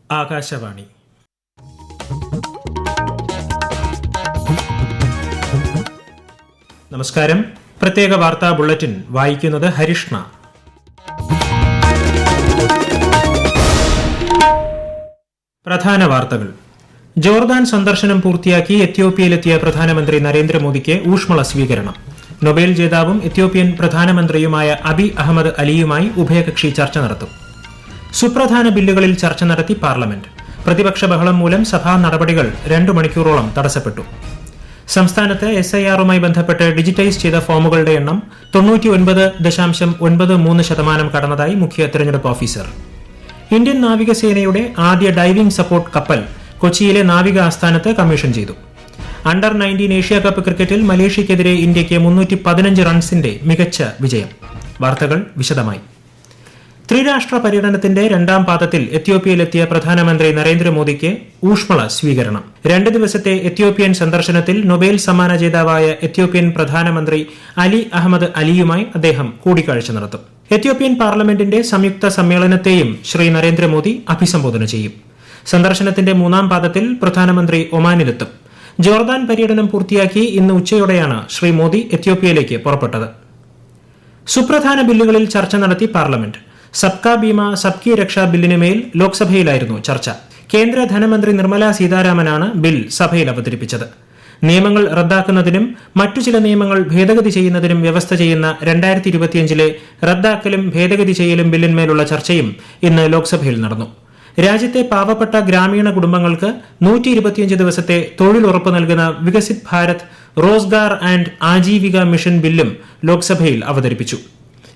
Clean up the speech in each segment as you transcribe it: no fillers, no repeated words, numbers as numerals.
ആകാശവാണി. നമസ്കാരം. പ്രത്യേക വാർത്താ ബുള്ളറ്റിൻ വായിക്കുന്നത് ഹരിഷ്ണ. പ്രധാന വാർത്തകൾ. ജോർദാൻ സന്ദർശനം പൂർത്തിയാക്കി എത്യോപ്യയിലെത്തിയ പ്രധാനമന്ത്രി നരേന്ദ്രമോദിക്ക് ഊഷ്മള സ്വീകരണം. നൊബേൽ ജേതാവും എത്യോപ്യൻ പ്രധാനമന്ത്രിയുമായ അബി അഹമ്മദ് അലിയുമായി ഉഭയകക്ഷി ചർച്ച നടത്തും. സുപ്രധാന ബില്ലുകളിൽ ചർച്ച നടത്തി പാർലമെന്റ്. പ്രതിപക്ഷ ബഹളം മൂലം സഭാ നടപടികൾ 2 മണിക്കൂറോളം തടസ്സപ്പെട്ടു. സംസ്ഥാനത്ത് SIR-മായി ബന്ധപ്പെട്ട് ഡിജിറ്റൈസ് ചെയ്ത ഫോമുകളുടെ എണ്ണം 99.93% കടന്നതായി മുഖ്യ തെരഞ്ഞെടുപ്പ് ഓഫീസർ. ഇന്ത്യൻ നാവികസേനയുടെ ആദ്യ ഡൈവിംഗ് സപ്പോർട്ട് കപ്പൽ കൊച്ചിയിലെ നാവിക ആസ്ഥാനത്ത് കമ്മീഷൻ ചെയ്തു. അണ്ടർ 19 ഏഷ്യ കപ്പ് ക്രിക്കറ്റിൽ മലേഷ്യക്കെതിരെ ഇന്ത്യയ്ക്ക് 315 റൺസിന്റെ മികച്ച വിജയം. വാർത്തകൾ വിശദമായി. ത്രിരാഷ്ട്ര പര്യടനത്തിന്റെ 2ാം പാദത്തിൽ എത്യോപ്യയിലെത്തിയ പ്രധാനമന്ത്രി നരേന്ദ്രമോദിക്ക് ഊഷ്മള സ്വീകരണം. 2 ദിവസത്തെ എത്യോപ്യൻ സന്ദർശനത്തിൽ നൊബേൽ സമ്മാന ജേതാവായ എത്യോപ്യൻ പ്രധാനമന്ത്രി അലി അഹമ്മദ് അലിയുമായി അദ്ദേഹം കൂടിക്കാഴ്ച നടത്തും. എത്യോപ്യൻ പാർലമെന്റിന്റെ സംയുക്ത സമ്മേളനത്തെയും ശ്രീ നരേന്ദ്രമോദി അഭിസംബോധന ചെയ്യും. സന്ദർശനത്തിന്റെ 3ാം പാദത്തിൽ പ്രധാനമന്ത്രി ഒമാനിലെത്തും. ജോർദാൻ പര്യടനം പൂർത്തിയാക്കി ഇന്ന് ഉച്ചയോടെയാണ് ശ്രീ മോദി എത്യോപ്യയിലേക്ക് പുറപ്പെട്ടത്. സുപ്രധാന ബില്ലുകളിൽ ചർച്ച നടത്തി പാർലമെന്റ്. സബ്കാ ബീമ സബ്കി രക്ഷ ബില്ലിനുമേൽ ലോക്സഭയിലായിരുന്നു ചർച്ച. കേന്ദ്ര ധനമന്ത്രി നിർമ്മല സീതാരാമനാണ് ബിൽ സഭയിൽ അവതരിപ്പിച്ചത്. നിയമങ്ങൾ റദ്ദാക്കുന്നതിനും മറ്റു ചില നിയമങ്ങൾ ഭേദഗതി ചെയ്യുന്നതിനും വ്യവസ്ഥ ചെയ്യുന്ന 2025 റദ്ദാക്കലും ഭേദഗതി ചെയ്യലും ബില്ലിന്മേലുള്ള ചർച്ചയും ഇന്ന് ലോക്സഭയിൽ നടന്നു. രാജ്യത്തെ പാവപ്പെട്ട ഗ്രാമീണ കുടുംബങ്ങൾക്ക് 125 ദിവസത്തെ തൊഴിൽ ഉറപ്പ് നൽകുന്ന വികസിത് ഭാരത് റോസ്ഗാർ ആൻഡ് ആജീവിക മിഷൻ ബില്ലും ലോക്സഭയിൽ അവതരിപ്പിച്ചു.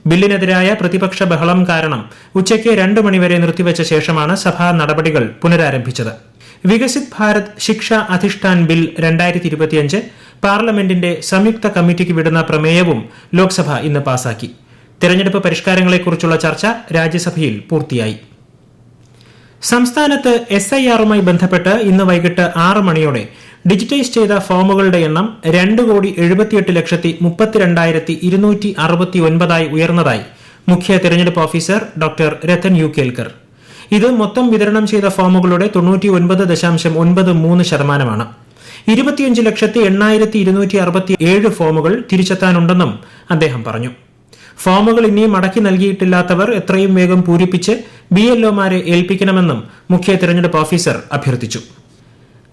ബില്ലിനെതിരായ പ്രതിപക്ഷ ബഹളം കാരണം ഉച്ചയ്ക്ക് 2 മണിവരെ നിർത്തിവച്ച ശേഷമാണ് സഭാ നടപടികൾ പുനരാരംഭിച്ചത്. വികസിത് ഭാരത് ശിക്ഷ അധിഷ്ഠാൻ ബിൽ 2025 പാർലമെന്റിന്റെ സംയുക്ത കമ്മിറ്റിക്ക് വിടുന്ന പ്രമേയവും ലോക്സഭ ഇന്ന് പാസാക്കി. തെരഞ്ഞെടുപ്പ് പരിഷ്കാരങ്ങളെക്കുറിച്ചുള്ള ചർച്ച രാജ്യസഭയിൽ പൂർത്തിയായി. സംസ്ഥാനത്ത് SIR-മായി ബന്ധപ്പെട്ട് ഇന്ന് വൈകിട്ട് 6 മണിയോടെ ഡിജിറ്റൈസ് ചെയ്ത ഫോമുകളുടെ എണ്ണം 2,78,32,269 ഉയർന്നതായി മുഖ്യ തെരഞ്ഞെടുപ്പ് officer doctor Rathan U Kelkar. ഇത് മൊത്തം വിതരണം ചെയ്ത ഫോമുകളുടെ 99.93%. 25,08,267 ഫോമുകൾ തിരിച്ചെത്താനുണ്ടെന്നും അദ്ദേഹം പറഞ്ഞു. ഫോമുകൾ ഇനിയും മടക്കി നൽകിയിട്ടില്ലാത്തവർ എത്രയും വേഗം പൂരിപ്പിച്ച് BLO-മാരെ ഏൽപ്പിക്കണമെന്നും മുഖ്യ തെരഞ്ഞെടുപ്പ് ഓഫീസർ അഭ്യർത്ഥിച്ചു.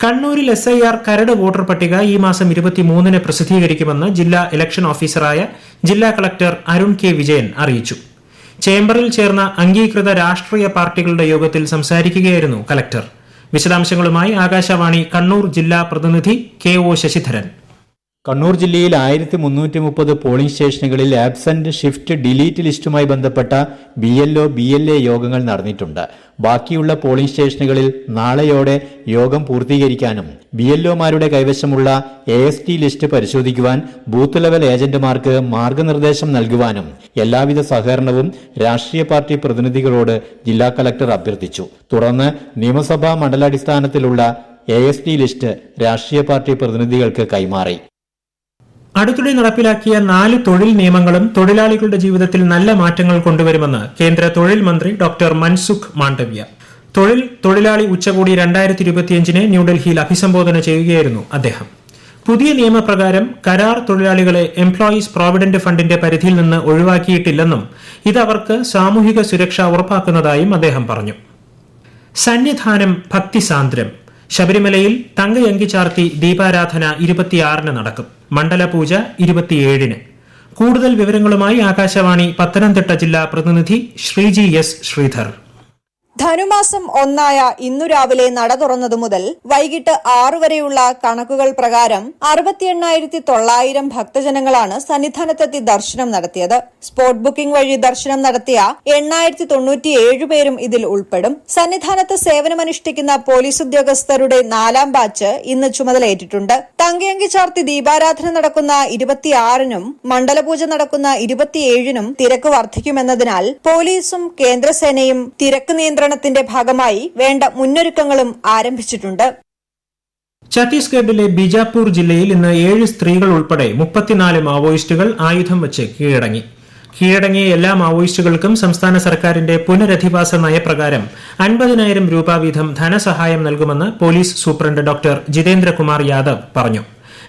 കണ്ണൂരിൽ SIR കരട് വോട്ടർ പട്ടിക ഈ മാസം 23-ന് പ്രസിദ്ധീകരിക്കുമെന്ന് ജില്ലാ ഇലക്ഷൻ ഓഫീസറായ ജില്ലാ കളക്ടർ അരുൺ കെ വിജയൻ അറിയിച്ചു. ചേംബറിൽ ചേർന്ന അംഗീകൃത രാഷ്ട്രീയ പാർട്ടികളുടെ യോഗത്തിൽ സംസാരിക്കുകയായിരുന്നു കളക്ടർ. വിശദാംശങ്ങളുമായി ആകാശവാണി കണ്ണൂർ ജില്ലാ പ്രതിനിധി KO ശശിധരൻ. കണ്ണൂർ ജില്ലയിൽ 1330 പോളിംഗ് സ്റ്റേഷനുകളിൽ ആബ്സെന്റ്, ഷിഫ്റ്റ്, ഡിലീറ്റ് ലിസ്റ്റുമായി ബന്ധപ്പെട്ട BLO, BLA യോഗങ്ങൾ നടന്നിട്ടുണ്ട്. ബാക്കിയുള്ള പോളിംഗ് സ്റ്റേഷനുകളിൽ നാളെയോടെ യോഗം പൂർത്തീകരിക്കാനും BLO-മാരുടെ കൈവശമുള്ള AST ലിസ്റ്റ് പരിശോധിക്കുവാൻ ബൂത്ത് ലെവൽ ഏജന്റുമാർക്ക് മാർഗനിർദ്ദേശം നൽകുവാനും എല്ലാവിധ സഹകരണവും രാഷ്ട്രീയ പാർട്ടി പ്രതിനിധികളോട് ജില്ലാ കളക്ടർ അഭ്യർത്ഥിച്ചു. തുടർന്ന് നിയമസഭാ മണ്ഡലാടിസ്ഥാനത്തിലുള്ള AST ലിസ്റ്റ് രാഷ്ട്രീയ പാർട്ടി പ്രതിനിധികൾക്ക് കൈമാറി. അടുത്തിടെ നടപ്പിലാക്കിയ 4 തൊഴിൽ നിയമങ്ങളും തൊഴിലാളികളുടെ ജീവിതത്തിൽ നല്ല മാറ്റങ്ങൾ കൊണ്ടുവരുമെന്ന് കേന്ദ്ര തൊഴിൽ മന്ത്രി ഡോക്ടർ മൻസുഖ് മാണ്ഡവ്യ. തൊഴിലാളി ഉച്ചകോടി 2025-നെ ന്യൂഡൽഹിയിൽ അഭിസംബോധന ചെയ്യുകയായിരുന്നു അദ്ദേഹം. പുതിയ നിയമപ്രകാരം കരാർ തൊഴിലാളികളെ എംപ്ലോയീസ് പ്രോവിഡന്റ് ഫണ്ടിന്റെ പരിധിയിൽ നിന്ന് ഒഴിവാക്കിയിട്ടില്ലെന്നും ഇത് അവർക്ക് സാമൂഹിക സുരക്ഷ ഉറപ്പാക്കുന്നതായും അദ്ദേഹം പറഞ്ഞു. സന്നിധാനം ഭക്തിസാന്ദ്രം. ശബരിമലയിൽ തങ്കയങ്കി ചാർത്തി ദീപാരാധന 26-ന് നടക്കും. മണ്ഡലപൂജ 27-ന്. കൂടുതൽ വിവരങ്ങളുമായി ആകാശവാണി പത്തനംതിട്ട ജില്ലാ പ്രതിനിധി ശ്രീജി S. ശ്രീധർ. ധനുമാസം 1 ഇന്നു രാവിലെ നട തുറന്നതു മുതൽ വൈകിട്ട് 6 വരെയുള്ള കണക്കുകൾ പ്രകാരം 68,900 ഭക്തജനങ്ങളാണ് സന്നിധാനത്തെത്തി ദർശനം നടത്തിയത്. സ്പോട്ട് ബുക്കിംഗ് വഴി ദർശനം നടത്തിയ 8,097 പേരും ഇതിൽ ഉൾപ്പെടും. സന്നിധാനത്ത് സേവനമനുഷ്ഠിക്കുന്ന പോലീസ് ഉദ്യോഗസ്ഥരുടെ 4ാം ബാച്ച് ഇന്ന് ചുമതലയേറ്റിട്ടുണ്ട്. തങ്കയങ്കി ചാർത്തി ദീപാരാധന നടക്കുന്ന 26-നും മണ്ഡലപൂജ നടക്കുന്ന 27-നും തിരക്ക് വർദ്ധിക്കുമെന്നതിനാൽ പോലീസും കേന്ദ്രസേനയും തിരക്ക് നിയന്ത്രണ ത്തിന്റെ ഭാഗമായി വേണ്ട മുന്നൊരുക്കങ്ങളും ആരംഭിച്ചിട്ടുണ്ട്. ഛത്തീസ്ഗഡിലെ ബിജാപൂർ ജില്ലയിൽ ഇന്ന് 7 സ്ത്രീകൾ ഉൾപ്പെടെ 34 മാവോയിസ്റ്റുകൾ ആയുധം വെച്ച് കീഴടങ്ങി. കീഴടങ്ങിയ എല്ലാ മാവോയിസ്റ്റുകൾക്കും സംസ്ഥാന സർക്കാരിന്റെ പുനരധിവാസ നയപ്രകാരം 50,000 രൂപ വീതം ധനസഹായം നൽകുമെന്ന് police superintendent doctor Jithendrakumar Yadav പറഞ്ഞു.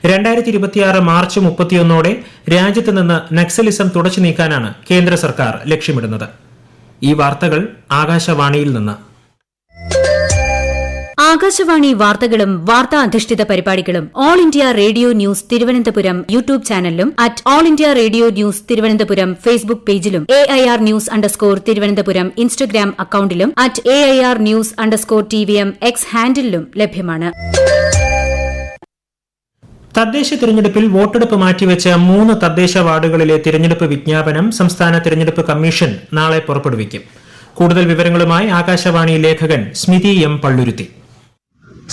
2026 മാർച്ച് 31 രാജ്യത്ത് നിന്ന് നക്സലിസം തുടച്ചു നീക്കാനാണ് കേന്ദ്ര സർക്കാർ ലക്ഷ്യമിടുന്നത്. ഈ വാർത്തകൾ ആകാശവാണിയിൽ നിന്ന്. ആകാശവാണി വാർത്തകളും വാർത്താ അധിഷ്ഠിത പരിപാടികളും all India radio news Thiruvananthapuram YouTube ചാനലിലും at all India radio news Thiruvananthapuram Facebook പേജിലും AIR ന്യൂസ് _തിരുവനന്തപുരം ഇൻസ്റ്റഗ്രാം അക്കൌണ്ടിലും at AIR news _TVM X ഹാൻഡിലും ലഭ്യമാണ്. തദ്ദേശ തിരഞ്ഞെടുപ്പിൽ വോട്ടെടുപ്പ് മാറ്റിവെച്ച 3 തദ്ദേശ വാർഡുകളിലെ തിരഞ്ഞെടുപ്പ് വിജ്ഞാപനം സംസ്ഥാന തിരഞ്ഞെടുപ്പ് കമ്മീഷൻ നാളെ പുറപ്പെടുവിക്കും. കൂടുതൽ വിവരങ്ങളുമായി ആകാശവാണി ലേഖകൻ സ്മിതി M. പള്ളുരുത്തി.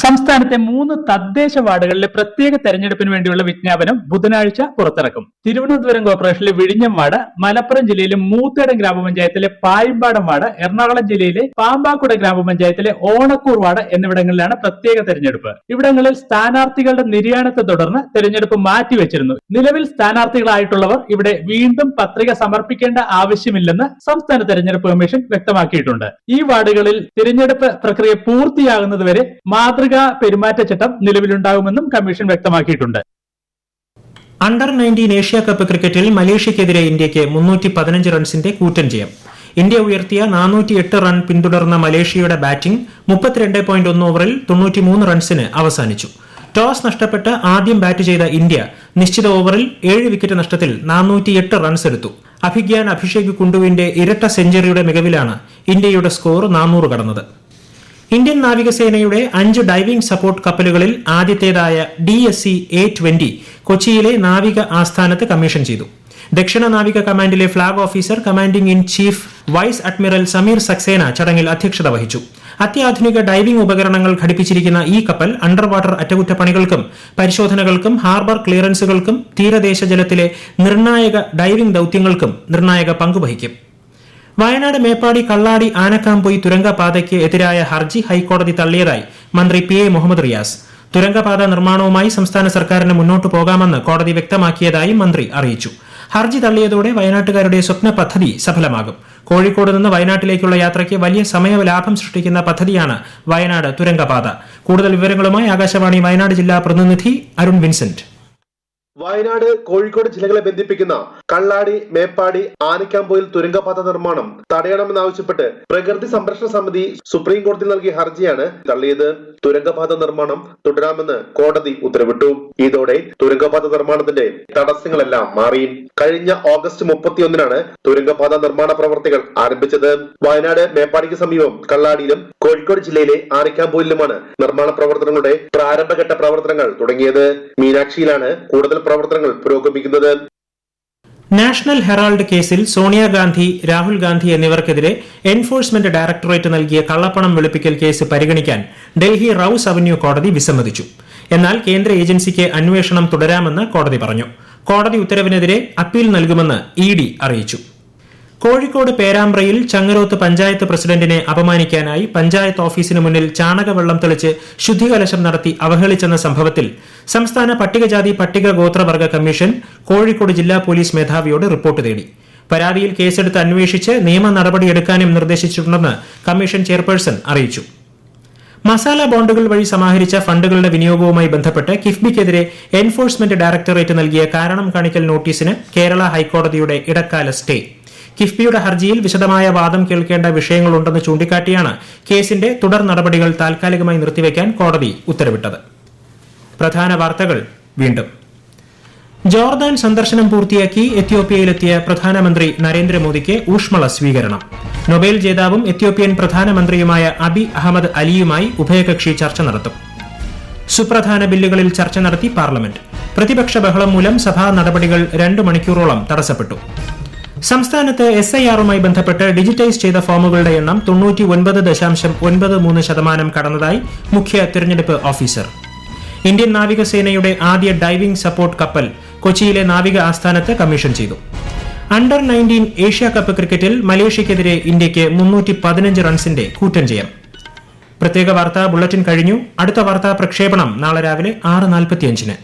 സംസ്ഥാനത്തെ 3 തദ്ദേശ വാർഡുകളിലെ പ്രത്യേക തെരഞ്ഞെടുപ്പിന് വേണ്ടിയുള്ള വിജ്ഞാപനം ബുധനാഴ്ച പുറത്തിറക്കും. തിരുവനന്തപുരം കോർപ്പറേഷനിലെ വിഴിഞ്ഞം വാർഡ്, മലപ്പുറം ജില്ലയിലെ മൂത്തേടം ഗ്രാമപഞ്ചായത്തിലെ പായിമ്പാടം വാർഡ്, എറണാകുളം ജില്ലയിലെ പാമ്പാക്കുട ഗ്രാമപഞ്ചായത്തിലെ ഓണക്കൂർ വാർഡ് എന്നിവിടങ്ങളിലാണ് പ്രത്യേക തെരഞ്ഞെടുപ്പ്. ഇവിടങ്ങളിൽ സ്ഥാനാർത്ഥികളുടെ നിര്യാണത്തെ തുടർന്ന് തെരഞ്ഞെടുപ്പ് മാറ്റിവെച്ചിരുന്നു. നിലവിൽ സ്ഥാനാർത്ഥികളായിട്ടുള്ളവർ ഇവിടെ വീണ്ടും പത്രിക സമർപ്പിക്കേണ്ട ആവശ്യമില്ലെന്ന് സംസ്ഥാന തെരഞ്ഞെടുപ്പ് കമ്മീഷൻ വ്യക്തമാക്കിയിട്ടുണ്ട്. ഈ വാർഡുകളിൽ തിരഞ്ഞെടുപ്പ് പ്രക്രിയ പൂർത്തിയാകുന്നതുവരെ മാതൃകാ പെരുമാറ്റച്ചട്ടം നിലവിലുണ്ടാകുമെന്നും കമ്മീഷൻ വ്യക്തമാക്കിയിട്ടുണ്ട്. അണ്ടർ 19 ഏഷ്യ കപ്പ് ക്രിക്കറ്റിൽ മലേഷ്യക്കെതിരെ ഇന്ത്യയ്ക്ക് 315 റൺസിന്റെ കൂറ്റൻ ജയം. ഇന്ത്യ ഉയർത്തിയ 408 റൺ പിന്തുടർന്ന മലേഷ്യയുടെ ബാറ്റിംഗ് 32.1 ഓവറിൽ 93 റൺസിന് അവസാനിച്ചു. ടോസ് നഷ്ടപ്പെട്ട് ആദ്യം ബാറ്റ് ചെയ്ത ഇന്ത്യ നിശ്ചിത ഓവറിൽ 7 വിക്കറ്റ് നഷ്ടത്തിൽ 408 റൺസ് എടുത്തു. അഭിഗ്യാൻ അഭിഷേക് കുണ്ടുവിന്റെ ഇരട്ട സെഞ്ചുറിയുടെ മികവിലാണ് ഇന്ത്യയുടെ സ്കോർ 400 കടന്നത്. ഇന്ത്യൻ നാവികസേനയുടെ 5 ഡൈവിംഗ് സപ്പോർട്ട് കപ്പലുകളിൽ ആദ്യത്തേതായ DSC A-20 കൊച്ചിയിലെ നാവിക ആസ്ഥാനത്ത് കമ്മീഷൻ ചെയ്തു. ദക്ഷിണ നാവിക കമാൻഡിലെ flag officer commanding in chief vice admiral Sameer Saxena ചടങ്ങിൽ അധ്യക്ഷത വഹിച്ചു. അത്യാധുനിക ഡൈവിംഗ് ഉപകരണങ്ങൾ ഘടിപ്പിച്ചിരിക്കുന്ന ഈ കപ്പൽ അണ്ടർ വാട്ടർ അറ്റകുറ്റപ്പണികൾക്കും പരിശോധനകൾക്കും ഹാർബർ ക്ലിയറൻസുകൾക്കും തീരദേശ ജലത്തിലെ നിർണായക ഡൈവിംഗ് ദൌത്യങ്ങൾക്കും നിർണായക പങ്കുവഹിക്കും. വയനാട് മേപ്പാടി കള്ളാടി ആനക്കാംപൊയി തുരങ്കപാതയ്ക്ക് എതിരായ ഹർജി ഹൈക്കോടതി തള്ളിയതായി മന്ത്രി PA മുഹമ്മദ് റിയാസ്. തുരങ്കപാത നിർമ്മാണവുമായി സംസ്ഥാന സർക്കാരിന് മുന്നോട്ടു പോകാമെന്ന് കോടതി വ്യക്തമാക്കിയതായി മന്ത്രി അറിയിച്ചു. ഹർജി തള്ളിയതോടെ വയനാട്ടുകാരുടെ സ്വപ്ന പദ്ധതി സഫലമാകും. കോഴിക്കോട് നിന്ന് വയനാട്ടിലേക്കുള്ള യാത്രയ്ക്ക് വലിയ സമയലാഭം സൃഷ്ടിക്കുന്ന പദ്ധതിയാണ് വയനാട് തുരങ്കപാത. കൂടുതൽ വിവരങ്ങളുമായി ആകാശവാണി വയനാട് ജില്ലാ പ്രതിനിധി അരുൺ വിൻസെന്റ്. വയനാട്, കോഴിക്കോട് ജില്ലകളെ ബന്ധിപ്പിക്കുന്ന കള്ളാടി, മേപ്പാടി, ആനക്കാംപൊയിൽ തുരങ്കപാത നിർമ്മാണം തടയണമെന്നാവശ്യപ്പെട്ട് പ്രകൃതി സംരക്ഷണ സമിതി സുപ്രീം കോടതിയിൽ നൽകിയ ഹർജിയാണ് തള്ളിയത്. തുരങ്കപാത നിർമ്മാണം തുടരാമെന്ന് കോടതി ഉത്തരവിട്ടു. ഇതോടെ തുരങ്കപാത നിർമ്മാണത്തിന്റെ തടസ്സങ്ങളെല്ലാം മാറി. കഴിഞ്ഞ ഓഗസ്റ്റ് 31 തുരങ്കപാത നിർമ്മാണ പ്രവർത്തികൾ ആരംഭിച്ചത്. വയനാട് മേപ്പാടിക്ക് സമീപം കള്ളാടിയിലും കോഴിക്കോട് ജില്ലയിലെ ആനക്കാംപൊയിലുമാണ് നിർമ്മാണ പ്രവർത്തനങ്ങളുടെ പ്രാരംഭഘട്ട പ്രവർത്തനങ്ങൾ തുടങ്ങിയത്. മീനാക്ഷിയിലാണ് കൂടുതൽ പ്രവർത്തനങ്ങൾ പുരോഗമിക്കുന്നത്. നാഷണൽ ഹെറാൾഡ് കേസിൽ സോണിയാഗാന്ധി, രാഹുൽ ഗാന്ധി എന്നിവർക്കെതിരെ എൻഫോഴ്സ്മെന്റ് ഡയറക്ടറേറ്റ് നൽകിയ കള്ളപ്പണം വെളുപ്പിക്കൽ കേസ് പരിഗണിക്കാൻ ഡൽഹി റൌസ് അവന്യൂ കോടതി വിസമ്മതിച്ചു. എന്നാൽ കേന്ദ്ര ഏജൻസിക്ക് അന്വേഷണം തുടരാമെന്ന് കോടതി പറഞ്ഞു. കോടതി ഉത്തരവിനെതിരെ അപ്പീൽ നൽകുമെന്ന് ED അറിയിച്ചു. കോഴിക്കോട് പേരാമ്പ്രയിൽ ചങ്ങരോത്ത് പഞ്ചായത്ത് പ്രസിഡന്റിനെ അപമാനിക്കാനായി പഞ്ചായത്ത് ഓഫീസിന് മുന്നിൽ ചാണകവെള്ളം തെളിച്ച് ശുദ്ധികലശം നടത്തി അവഹേളിച്ചെന്ന സംഭവത്തിൽ സംസ്ഥാന പട്ടികജാതി പട്ടിക ഗോത്രവർഗ കമ്മീഷൻ കോഴിക്കോട് ജില്ലാ പോലീസ് മേധാവിയോട് റിപ്പോർട്ട് തേടി. പരാതിയിൽ കേസെടുത്ത് അന്വേഷിച്ച് നിയമ നടപടിയെടുക്കാനും നിർദ്ദേശിച്ചിട്ടുണ്ടെന്ന് കമ്മീഷൻ ചെയർപേഴ്സൺ അറിയിച്ചു. മസാല ബോണ്ടുകൾ വഴി സമാഹരിച്ച ഫണ്ടുകളുടെ വിനിയോഗവുമായി ബന്ധപ്പെട്ട് കിഫ്ബിക്കെതിരെ എൻഫോഴ്സ്മെന്റ് ഡയറക്ടറേറ്റ് നൽകിയ കാരണം കാണിക്കൽ നോട്ടീസിന് കേരള ഹൈക്കോടതിയുടെ ഇടക്കാല സ്റ്റേ. കിഫ്ബിയുടെ ഹർജിയിൽ വിശദമായ വാദം കേൾക്കേണ്ട വിഷയങ്ങളുണ്ടെന്ന് ചൂണ്ടിക്കാട്ടിയാണ് കേസിന്റെ തുടർ നടപടികൾ താൽക്കാലികമായി നിർത്തിവെക്കാൻ കോടതി ഉത്തരവിട്ടത്. പ്രധാന വാർത്തകൾ വീണ്ടും. ജോർദാൻ സന്ദർശനം പൂർത്തിയാക്കി എത്യോപ്യയിലെത്തിയ പ്രധാനമന്ത്രി നരേന്ദ്രമോദിക്ക് ഊഷ്മള സ്വീകരണം. നൊബേൽ ജേതാവും എത്യോപ്യൻ പ്രധാനമന്ത്രിയുമായ അബി അഹമ്മദ് അലിയുമായി ഉഭയകക്ഷി ചർച്ച നടത്തും. സുപ്രധാന ബില്ലുകളിൽ ചർച്ച നടത്തി പാർലമെന്റ്. പ്രതിപക്ഷ ബഹളം മൂലം സഭാ നടപടികൾ 2 മണിക്കൂറോളം തടസ്സപ്പെട്ടു. സംസ്ഥാനത്ത് SIR-മായി ബന്ധപ്പെട്ട് ഡിജിറ്റൈസ് ചെയ്ത ഫോമുകളുടെ എണ്ണം 99.93% കടന്നതായി മുഖ്യ തിരഞ്ഞെടുപ്പ് ഓഫീസർ. ഇന്ത്യൻ നാവികസേനയുടെ ആദ്യ ഡൈവിംഗ് സപ്പോർട്ട് കപ്പൽ കൊച്ചിയിലെ നാവിക ആസ്ഥാനത്ത് കമ്മീഷൻ ചെയ്തു. അണ്ടർ 19 ഏഷ്യ കപ്പ് ക്രിക്കറ്റിൽ മലേഷ്യക്കെതിരെ ഇന്ത്യയ്ക്ക് 315 റൺസിന്റെ കൂറ്റൻ ജയം. പ്രത്യേക വാർത്താ ബുള്ളറ്റിൻ കഴിഞ്ഞു. അടുത്ത വാർത്താ പ്രക്ഷേപണം നാളെ രാവിലെ 6:45-ന്.